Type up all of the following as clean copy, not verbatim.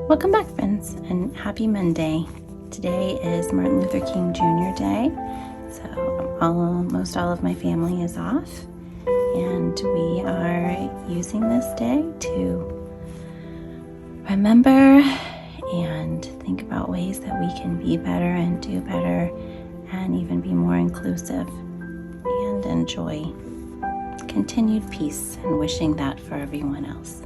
Welcome back, friends, and happy Monday. Today is Martin Luther King Jr. Day, so almost all of my family is off, and we are using this day to remember and think about ways that we can be better and do better and even be more inclusive and enjoy continued peace, and wishing that for everyone else.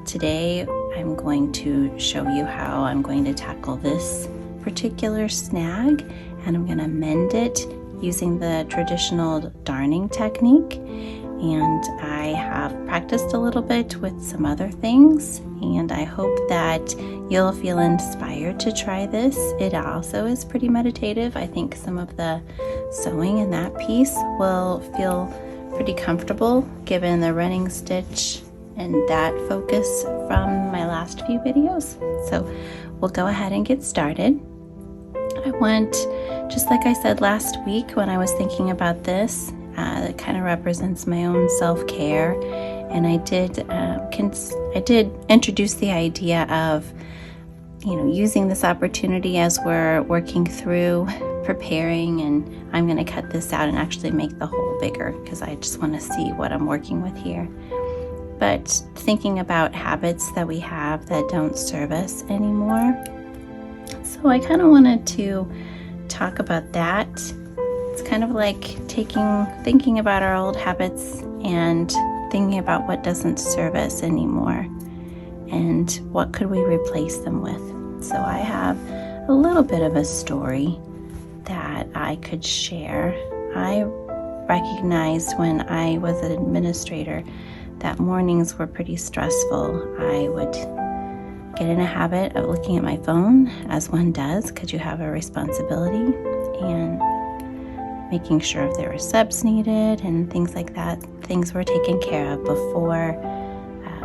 Today, I'm going to show you how I'm going to tackle this particular snag, and I'm going to mend it using the traditional darning technique. And I have practiced a little bit with some other things, and I hope that you'll feel inspired to try this. It also is pretty meditative. I think some of the sewing in that piece will feel pretty comfortable given the running stitch and that focus from my last few videos. So we'll go ahead and get started. I want, just like I said last week when I was thinking about this, it kind of represents my own self-care, and I did introduce the idea of using this opportunity as we're working through preparing, and I'm going to cut this out and actually make the hole bigger because I just want to see what I'm working with here. But thinking about habits that we have that don't serve us anymore. So I kind of wanted to talk about that. It's kind of like thinking about our old habits and thinking about what doesn't serve us anymore and what could we replace them with. So I have a little bit of a story that I could share. I recognized when I was an administrator that mornings were pretty stressful. I would get in a habit of looking at my phone, as one does, because you have a responsibility, and making sure if there were subs needed and things like that, things were taken care of before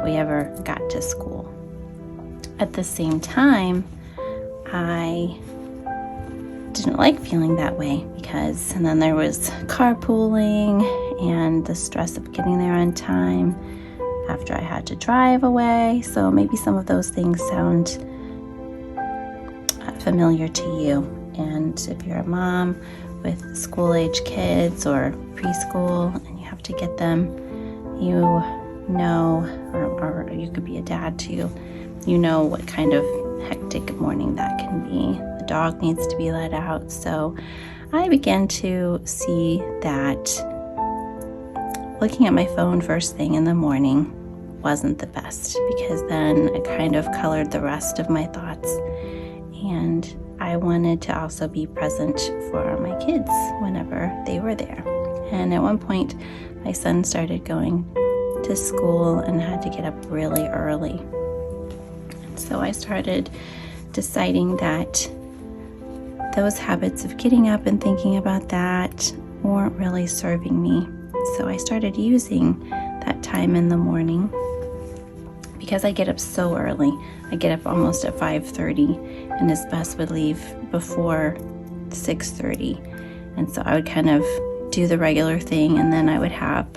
we ever got to school. At the same time, I didn't like feeling that way and then there was carpooling and the stress of getting there on time after I had to drive away. So maybe some of those things sound familiar to you. And if you're a mom with school-age kids or preschool and you have to get them, or you could be a dad too, you know what kind of hectic morning that can be. The dog needs to be let out. So I began to see that looking at my phone first thing in the morning wasn't the best, because then it kind of colored the rest of my thoughts. And I wanted to also be present for my kids whenever they were there. And at one point, my son started going to school and had to get up really early. So I started deciding that those habits of getting up and thinking about that weren't really serving me. So I started using that time in the morning, because I get up so early. I get up almost at 5:30, and his bus would leave before 6:30. And so I would kind of do the regular thing, and then I would have,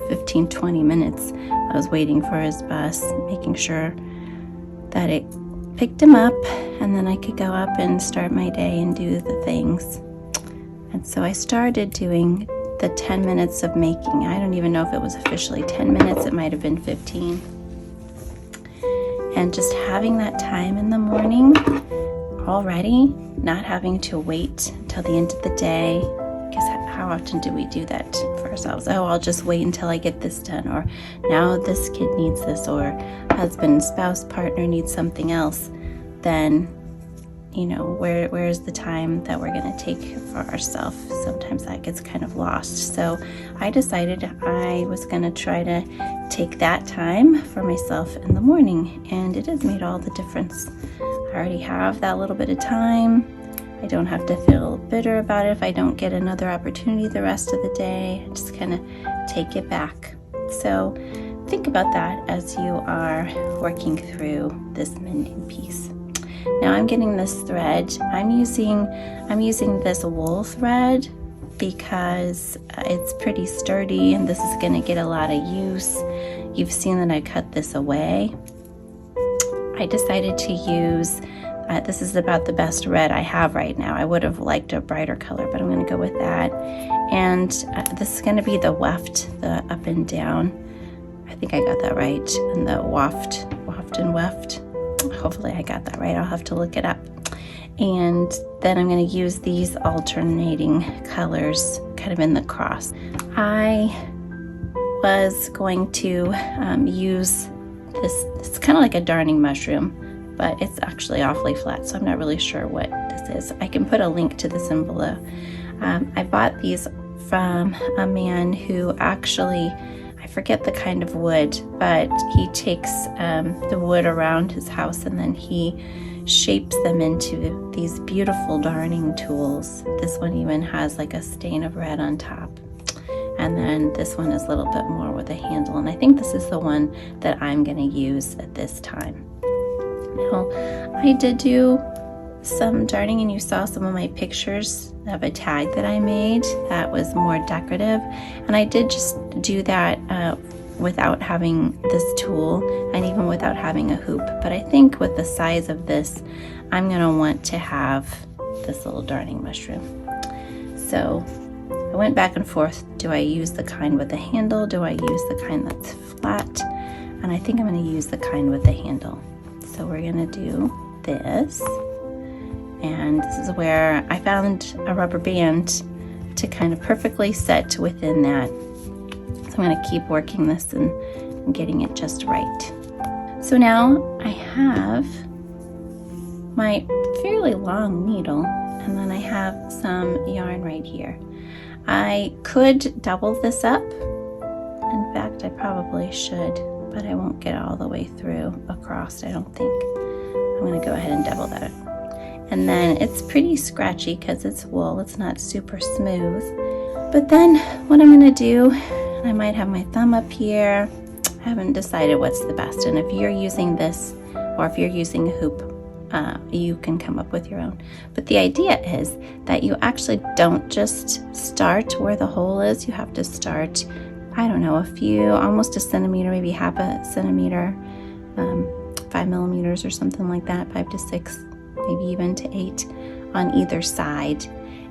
15, 20 minutes. I was waiting for his bus, making sure that it picked him up, and then I could go up and start my day and do the things. And so I started doing the 10 minutes of making. I don't even know if it was officially 10 minutes, it might have been 15. And just having that time in the morning already, not having to wait until the end of the day, because how often do we do that for ourselves? Oh, I'll just wait until I get this done, or now this kid needs this, or husband, spouse, partner needs something else. Then, where's the time that we're going to take for ourselves? Sometimes that gets kind of lost. So I decided I was going to try to take that time for myself in the morning, and it has made all the difference. I already have that little bit of time. I don't have to feel bitter about it if I don't get another opportunity the rest of the day. I just kind of take it back. So think about that as you are working through this mending piece. Now I'm getting this thread. I'm using this wool thread because it's pretty sturdy, and this is going to get a lot of use. You've seen that I cut this away. I decided to use, this is about the best red I have right now. I would have liked a brighter color, but I'm going to go with that. And this is going to be the weft, the up and down. I think I got that right. And the waft and weft. Hopefully I got that right. I'll have to look it up. And then I'm going to use these alternating colors kind of in the cross. I was going to use this. It's kind of like a darning mushroom, but it's actually awfully flat, so I'm not really sure what this is. I can put a link to this in below. I bought these from a man who actually, I forget the kind of wood, but he takes the wood around his house and then he shapes them into these beautiful darning tools. This one even has like a stain of red on top. And then this one is a little bit more with a handle. And I think this is the one that I'm going to use at this time. Now, I did do some darning, and you saw some of my pictures of a tag that I made that was more decorative. And I did just do that without having this tool and even without having a hoop. But I think with the size of this, I'm going to want to have this little darning mushroom. So I went back and forth. Do I use the kind with the handle? Do I use the kind that's flat? And I think I'm going to use the kind with the handle. So we're going to do this. And this is where I found a rubber band to kind of perfectly set within that. So I'm going to keep working this and getting it just right. So now I have my fairly long needle, and then I have some yarn right here. I could double this up. In fact, I probably should, but I won't get all the way through across, I don't think. I'm going to go ahead and double that. And then it's pretty scratchy because it's wool. It's not super smooth. But then what I'm going to do, I might have my thumb up here. I haven't decided what's the best. And if you're using this, or if you're using a hoop, you can come up with your own. But the idea is that you actually don't just start where the hole is. You have to start, I don't know, almost a centimeter, maybe half a centimeter, 5 millimeters or something like that, 5 to 6, maybe even to 8 on either side.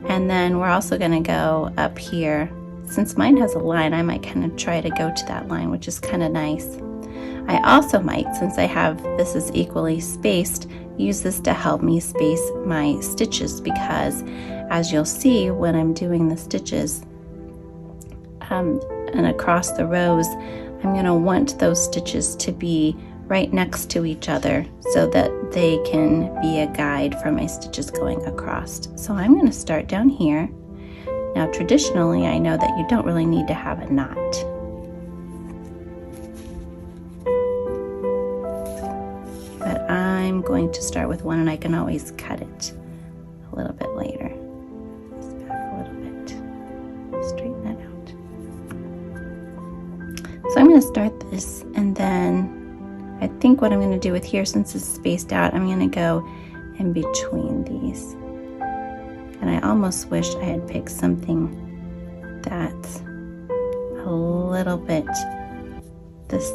And then we're also going to go up here. Since mine has a line, I might kind of try to go to that line, which is kind of nice. I also might, since I have this is equally spaced, use this to help me space my stitches, because as you'll see when I'm doing the stitches and across the rows, I'm going to want those stitches to be right next to each other so that they can be a guide for my stitches going across. So I'm going to start down here. Now traditionally, I know that you don't really need to have a knot. But I'm going to start with one, and I can always cut it a little bit later. Just back a little bit. Straighten that out. So I'm going to start this, and then I think what I'm going to do with here, since it's spaced out, I'm going to go in between these. And I almost wish I had picked something that's a little bit, that's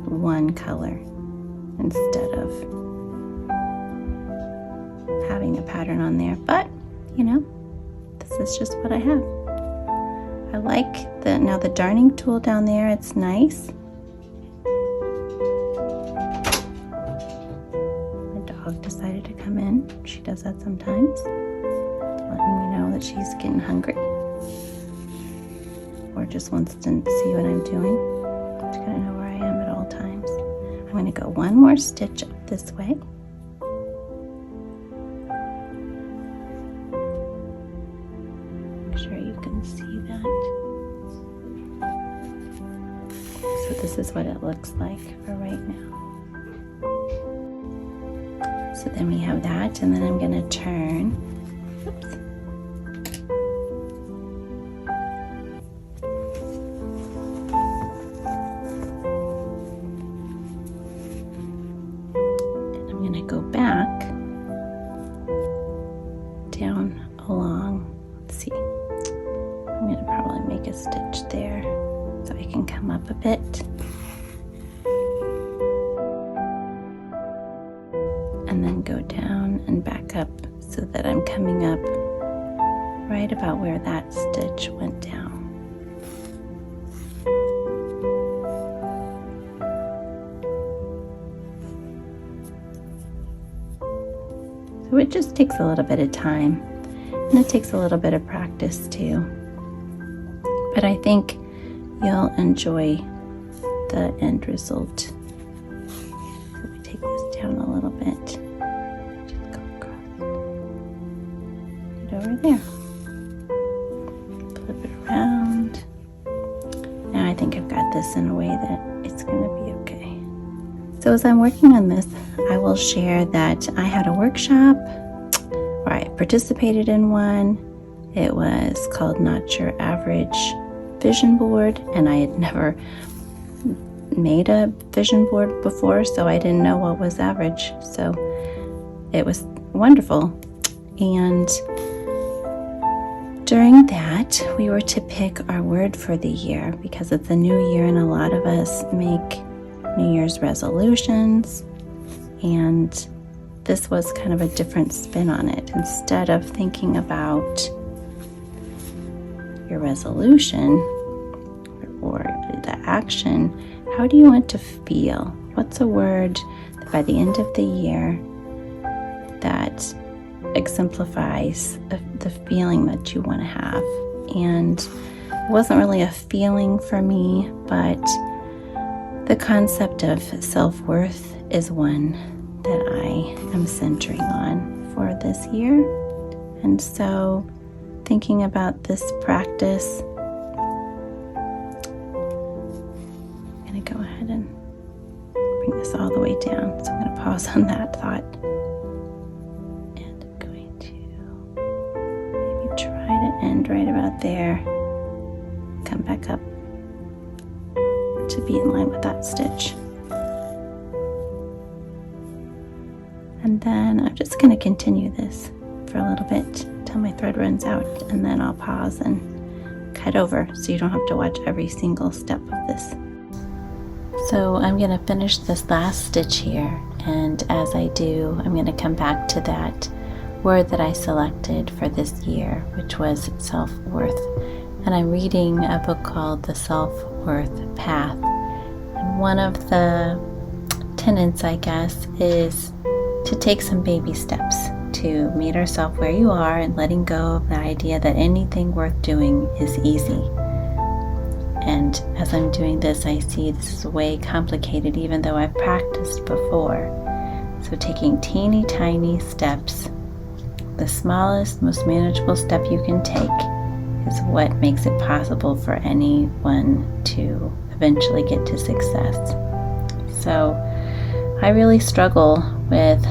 one color instead of having a pattern on there. But, you know, this is just what I have. I like the darning tool down there, it's nice. My dog decided to come in. She does that sometimes, letting me know that she's getting hungry or just wants to see what I'm doing. She's gotta know where I am at all times. I'm going to go one more stitch up this way. Make sure you can see that. So this is what it looks like for right now. So then we have that, and then I'm going to turn. Oops. And I'm going to go back down along. Let's see. I'm going to probably make a stitch there so I can come up a bit. and then go down and back up so that I'm coming up right about where that stitch went down. So it just takes a little bit of time, and it takes a little bit of practice too. But I think you'll enjoy the end result. So we take this down a little bit. Just go across. Right over there. Flip it around. Now I think I've got this in a way that it's going to be okay. So as I'm working on this, I will share that I had a workshop, or I participated in one. It was called Not Your Average Vision Board, and I had never made a vision board before, so I didn't know what was average. So it was wonderful. And during that, we were to pick our word for the year, because it's a new year and a lot of us make New Year's resolutions, and this was kind of a different spin on it. Instead of thinking about your resolution or the action, how do you want to feel? What's a word that by the end of the year that exemplifies the feeling that you want to have? And it wasn't really a feeling for me, but the concept of self-worth is one that I am centering on for this year. And so thinking about this practice, I'm going to go ahead and bring this all the way down. So I'm going to pause on that thought. And I'm going to maybe try to end right about there. Come back up to be in line with that stitch. And then I'm just going to continue this for a little bit till my thread runs out, and then I'll pause and cut over so you don't have to watch every single step of this. So I'm going to finish this last stitch here, and as I do, I'm going to come back to that word that I selected for this year, which was self-worth. And I'm reading a book called The Self-Worth Path. And one of the tenets, I guess, is to take some baby steps to meet ourselves where you are, and letting go of the idea that anything worth doing is easy. And as I'm doing this, I see this is way complicated, even though I've practiced before. So taking teeny tiny steps, the smallest, most manageable step you can take, is what makes it possible for anyone to eventually get to success. So I really struggle with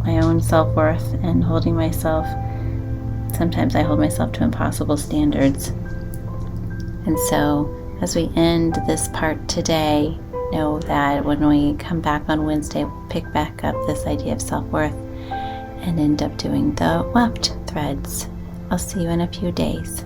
my own self-worth and holding myself. Sometimes I hold myself to impossible standards. And so as we end this part today, know that when we come back on Wednesday, we'll pick back up this idea of self-worth and end up doing the weft threads. I'll see you in a few days.